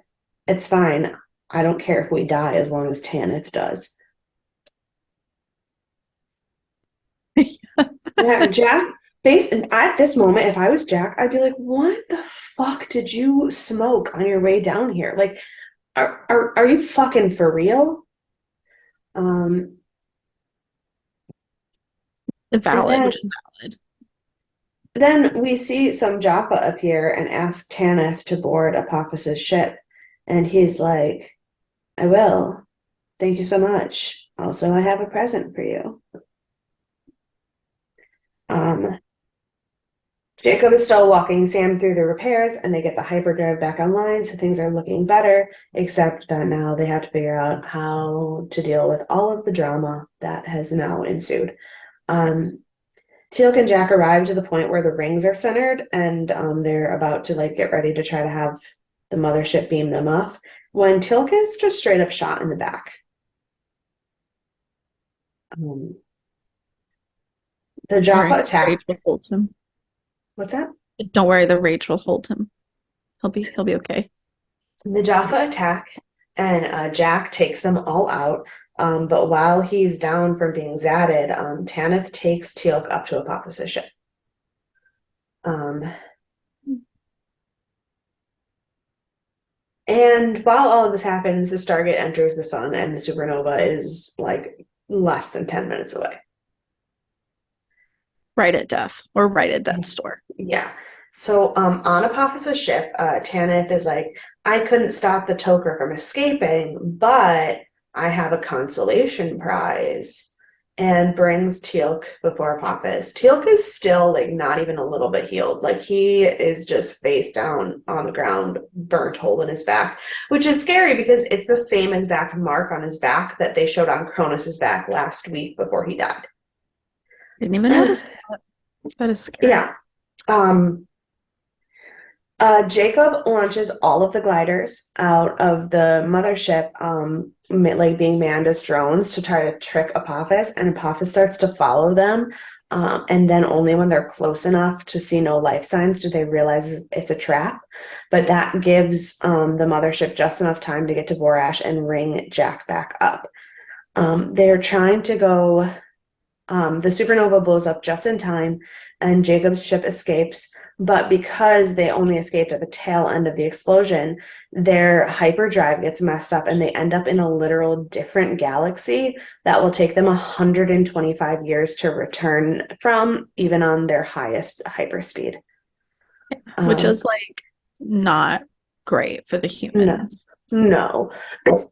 "It's fine. I don't care if we die as long as Tanith does." Yeah, Jack. Base and at this moment, if I was Jack, I'd be like, "What the fuck did you smoke on your way down here? Like, are you fucking for real?" Um, and
Valid,
then
which is valid.
then we see some Joppa appear and ask Tanith to board Apophis's ship, and he's like, "I will. Thank you so much. Also, I have a present for you." Um, Jacob is still walking Sam through the repairs, and they get the hyperdrive back online, so things are looking better, except that now they have to figure out how to deal with all of the drama that has now ensued. Um, Teal'c and Jack arrive to the point where the rings are centered, and they're about to like get ready to try to have the mothership beam them off when Teal'c is just straight up shot in the back. Um, the
All right.
Jaffa attack.
Rachel holds him.
What's that?
Don't worry, the rage will hold him. He'll be okay.
The Jaffa attack, and Jack takes them all out. But while he's down from being zatted, Tanith takes Teal'c up to Apophysis ship. Um, and while all of this happens, the Stargate enters the sun, and the supernova is like less than 10 minutes away.
Right at death or right at death's door.
Yeah. So on Apophysis ship, Tanith is like, "I couldn't stop the Toker from escaping, but I have a consolation prize." and brings Teal'c before Apophis. Teal'c is still like not even a little bit healed. Like he is just face down on the ground, burnt hole in his back, which is scary because it's the same exact mark on his back that they showed on Cronus's back last week before he died.
Didn't even notice that. That is scary.
Yeah. Um, Jacob launches all of the gliders out of the mothership, like being manned as drones to try to trick Apophis, and Apophis starts to follow them. And then only when they're close enough to see no life signs do they realize it's a trap. But that gives the mothership just enough time to get to Vorash and ring Jack back up. They're trying to go. The supernova blows up just in time, and Jacob's ship escapes. But because they only escaped at the tail end of the explosion, their hyperdrive gets messed up and they end up in a literal different galaxy that will take them 125 years to return from, even on their highest hyperspeed.
Which is like not great for the
No,
humans.
no.
It's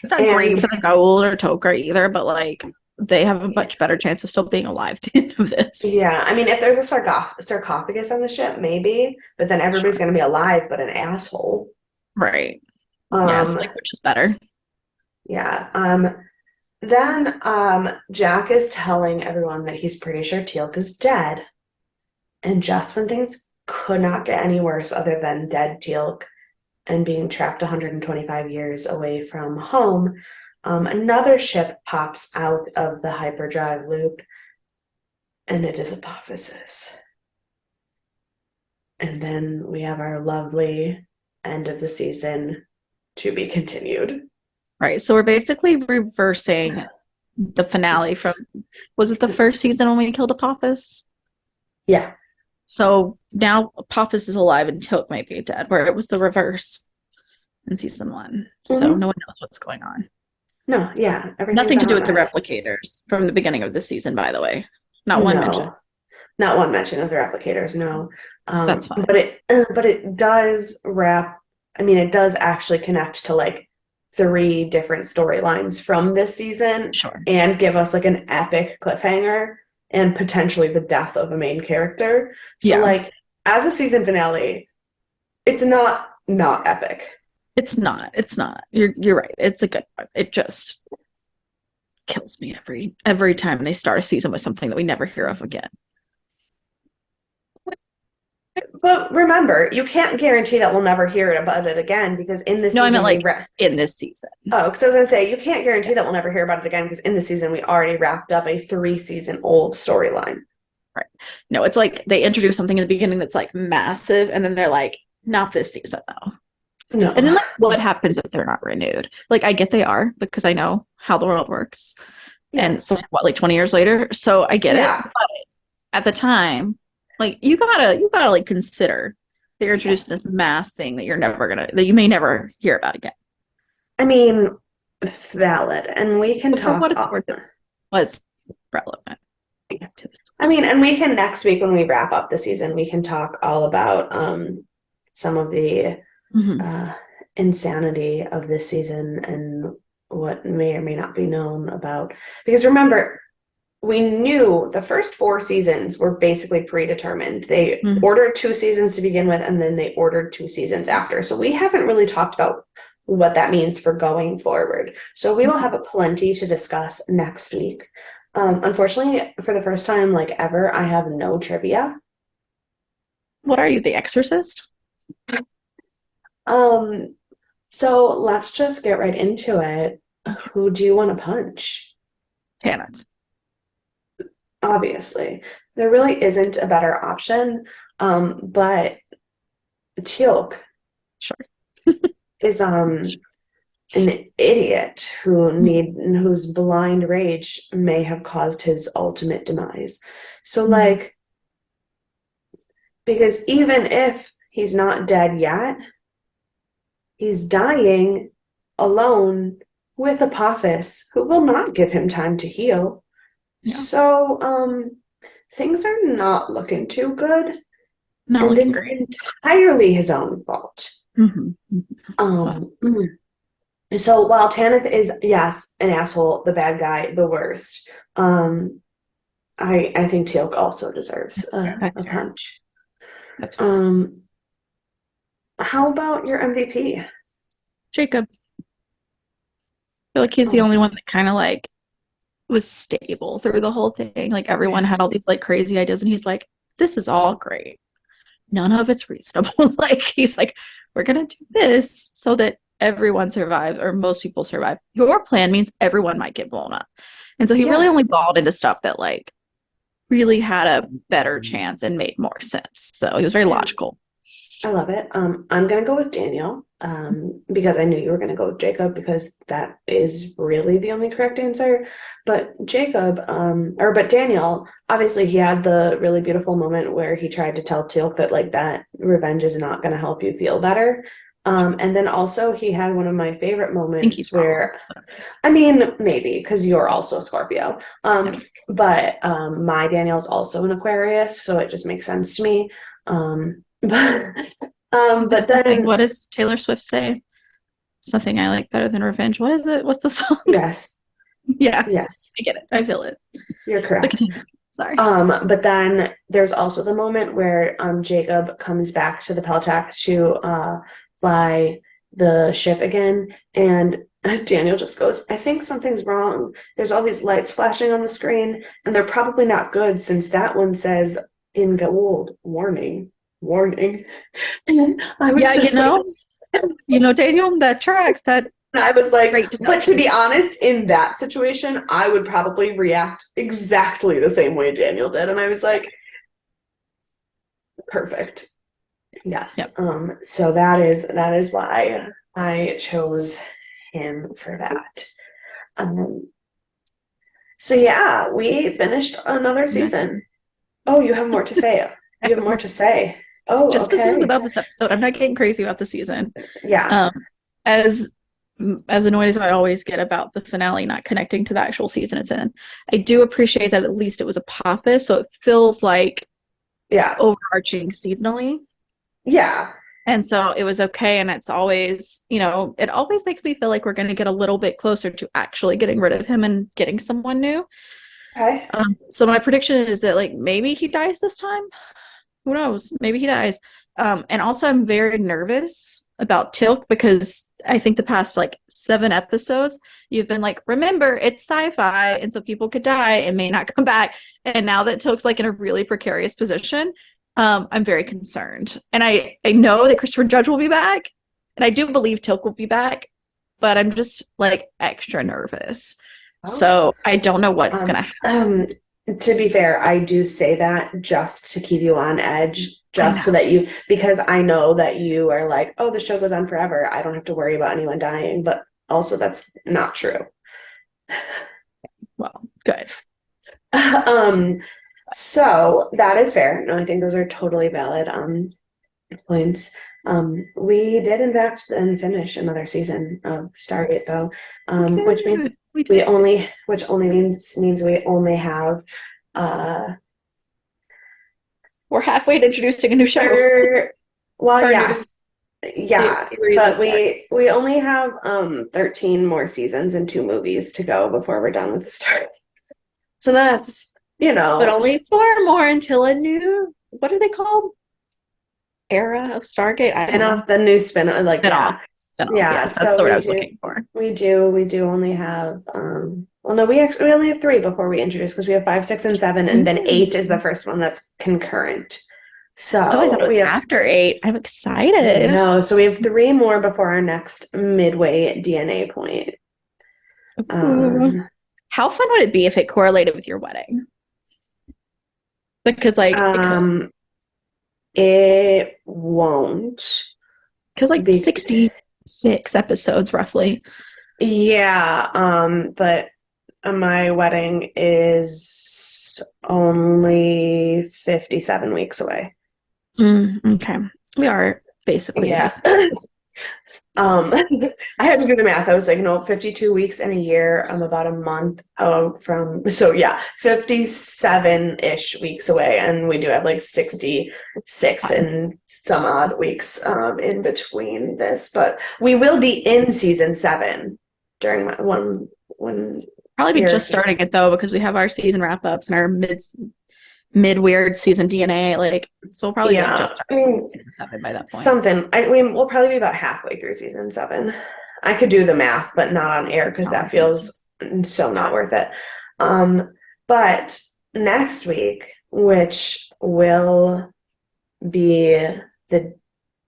not great
And
for the Goa'uld or Tok'ra either, but like they have a much better chance of still being alive at the end of this.
yeah, I mean, if there's a sarcophagus on the ship, maybe, but then everybody's
Sure.
going to be alive, but an asshole.
Right. Yes,
Um,
like which is better.
yeah. Then Jack is telling everyone that he's pretty sure Teal'c is dead. And just when things could not get any worse other than dead Teal'c and being trapped 125 years away from home, another ship pops out of the hyperdrive loop, and it is Apophysis. And then we have our lovely end of the season to be continued.
Right. So we're basically reversing the finale from, was it the first season when we killed Apophis?
Yeah.
So now Apophis is alive and Teal'c might be dead, where it was the reverse in season 1. So
Mm-hmm.
no one knows what's going on.
No, yeah, everything's
Nothing
a
to do
hot
with the
mess.
replicators from the beginning of the season, by the way. Not one mention.
No, not one mention of the replicators, no.
That's
But
fine.
it does wrap, I mean, it does actually connect to like 3 different storylines from this season
Sure.
and give us like an epic cliffhanger and potentially the death of a main character. So
Yeah.
like as a season finale, it's not epic.
It's not. It's not. You're right. It's a good one. It just kills me every time they start a season with something that we never hear of again.
But remember, you can't guarantee that we'll never hear about it again because in this
No, I meant
season
like in this season.
oh, because I was gonna say you can't guarantee that we'll never hear about it again because in the season we already wrapped up a 3-season old storyline.
Right. No, it's like they introduce something in the beginning that's like massive, and then they're like, not this season though.
No.
And then like what happens if they're not renewed? Like I get they are because I know how the world works.
Yeah.
And so what, like 20 years later? So I get
Yeah.
it. But at the time, like you gotta like consider that you're introduced to this mass thing that that you may never hear about again.
I mean, valid. And we can
But for what
talk.
it's worth, it was relevant to this.
I mean, and we can next week when we wrap up the season, we can talk all about some of the insanity of this season and what may or may not be known about. Because remember, we knew the first 4 seasons were basically predetermined. They ordered 2 seasons to begin with, and then they ordered 2 seasons after. So we haven't really talked about what that means for going forward. So we will have a plenty to discuss next week. Unfortunately, for the first time like ever, I have no trivia.
What are you, the Exorcist?
So let's just get right into it. Who do you want to punch?
Tanith.
Obviously, there really isn't a better option. But Teal'c
Sure.
is an idiot whose blind rage may have caused his ultimate demise. So like, because even if he's not dead yet, he's dying alone with Apophis, who will not give him time to heal.
Yeah.
So things are not looking too good.
Not
and it's
great.
entirely his own fault.
Well,
So while Tanith is, yes, an asshole, the bad guy, the worst, um, I think Teal'c also deserves a
That's fair.
punch.
That's fair.
Um, how about your MVP?
Jacob. I feel like he's the
Oh,
only one that kind of like was stable through the whole thing. Like everyone
yeah.
had all these like crazy ideas, and he's like, "This is all great. None of it's reasonable." Like he's like, "We're gonna do this so that everyone survives, or most people survive. Your plan means everyone might get blown up." And so he really
Yeah,
only balled into stuff that like really had a better chance and made more sense. So he was very
yeah.
logical.
I love it. I'm gonna go with Daniel, because I knew you were gonna go with Jacob because that is really the only correct answer. But but Daniel, obviously he had the really beautiful moment where he tried to tell Teal'c that like that revenge is not gonna help you feel better. And then also he had one of my favorite
I think he's
moments
wrong.
where, I mean, maybe because you're also a Scorpio.
Yeah.
But my Daniel's also an Aquarius, so it just makes sense to me. But
There's nothing.
then
What does Taylor Swift say? Something I like better than revenge. What is it? What's the song?
yes,
Yeah,
yes,
I get it. I feel it.
you're
But
correct.
continue. Sorry.
But then there's also the moment where Jacob comes back to the Peltac to fly the ship again, and Daniel just goes, I think something's wrong. There's all these lights flashing on the screen, and they're probably not good since that one says in gold, warning, warning. And I was
Yeah,
just like,
Daniel, that tracks. That
and I was like,
great
but to be
deduction.
honest, in that situation, I would probably react exactly the same way Daniel did. And I was like, perfect. Yes.
Yep.
So that is why I chose him for that. Um, so yeah, we finished another
Okay.
season. Oh, you have more to say.
I
You have
have
more
more
to
to say.
say. Oh,
Just specifically
okay.
about this episode. I'm not getting crazy about the season.
Yeah.
Um, as as annoyed as I always get about the finale not connecting to the actual season it's in, I do appreciate that at least it was a Apophis, so it feels like
Yeah.
overarching seasonally.
Yeah.
And so it was okay. And it's always, it always makes me feel like we're going to get a little bit closer to actually getting rid of him and getting someone new.
Okay.
So my prediction is that like maybe he dies this time. Who knows? Maybe he dies. And also I'm very nervous about Tilk because I think the past like 7 episodes, you've been like, remember, it's sci-fi, and so people could die and may not come back. And now that Tilk's like in a really precarious position, I'm very concerned. And I know that Christopher Judge will be back, and I do believe Tilk will be back, but I'm just like extra nervous.
Oh.
So I don't know what's
Um,
gonna happen.
um, to be fair, I do say that just to keep you on edge,
I
just so
know.
that because I know that you are like, oh, the show goes on forever. I don't have to worry about anyone dying. But also, that's not true.
Well, good.
um, so that is fair. No, I think those are totally valid points. We did in fact then finish another season of Stargate though, which means
Good. We did.
which only means we only have uh
We're halfway to introducing a new show
third, well,
or a new
yes, yeah,
series of
but
Star.
we only have 13 more seasons and 2 movies to go before we're done with the Stargate. So that's,
But only 4 more until a new, what are they called? Era of Stargate? I
spin
don't know.
off, the new spin off, like,
Spin off.
yeah.
Spin off.
Yeah,
Yes, that's
so
the word I was looking for.
we do only have well, no, we only have 3 before we introduce, because we have 5, 6, and 7, and then 8 is the
Mm.
first one that's concurrent.
Oh, I thought
So
it was
we have,
after 8. I'm excited.
no, so we have 3 more before our next midway DNA point.
Ooh.
Um,
How fun would it be if it correlated with your wedding? Because like it could.
um, it won't
Because like
be,
66 episodes roughly.
yeah, but my wedding is only 57 weeks away.
Okay. We are basically in
Yeah.
recent.
Um, I had to do the math. I was like, no, 52 weeks in a year. I'm about a month out from, so yeah, 57-ish weeks away. And we do have like 66 and some odd weeks in between this, but we will be in season 7 during my one when
Probably be
you're
just starting it though, because we have our season wrap ups and our mid weird season DNA. Like, so we'll probably be
yeah,
just starting season 7 by that point.
something. We'll probably be about halfway through season 7. I could do the math, but not on air because that feels so not worth it. But next week, which will be the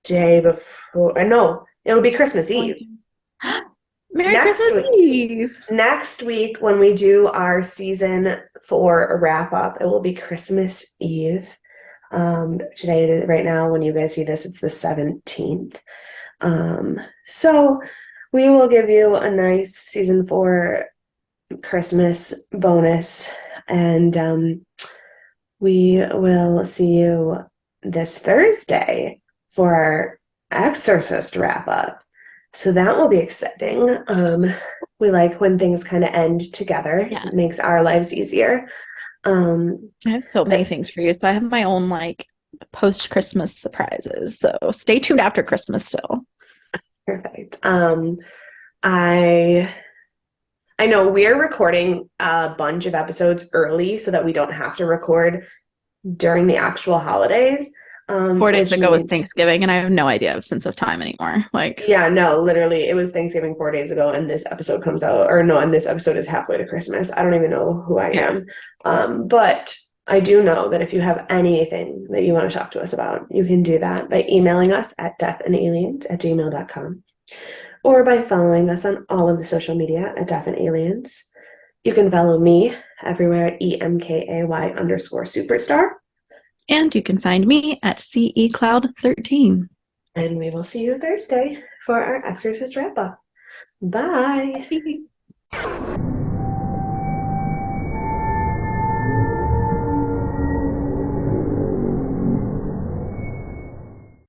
day before, no, it'll be Christmas Eve.
Merry
Next
Christmas
week,
Eve.
next week when we do our season 4 wrap up, it will be Christmas Eve. Today, right now, when you guys see this, it's the 17th. So we will give you a nice season 4 Christmas bonus, and we will see you this Thursday for our Exorcist wrap up. So that will be exciting. We like when things kind of end together.
Yeah.
It makes our lives easier.
I have so many things for you. So I have my own like post Christmas surprises. So stay tuned after Christmas still.
Perfect. I I know we're recording a bunch of episodes early so that we don't have to record during the actual holidays.
4 days
Which
ago was
means,
Thanksgiving, and I have no idea of sense of time anymore. Like,
yeah, no, literally, it was Thanksgiving 4 days ago, and this episode comes out, or no, and this episode is halfway to Christmas. I don't even know who I
yeah.
am. But I do know that if you have anything that you want to talk to us about, you can do that by emailing us at deathandaliens@gmail.com or by following us on all of the social media at Death and Aliens. You can follow me everywhere at EMKAY_superstar.
And you can find me at CECloud13.
And we will see you Thursday for our Exorcist wrap up. Bye.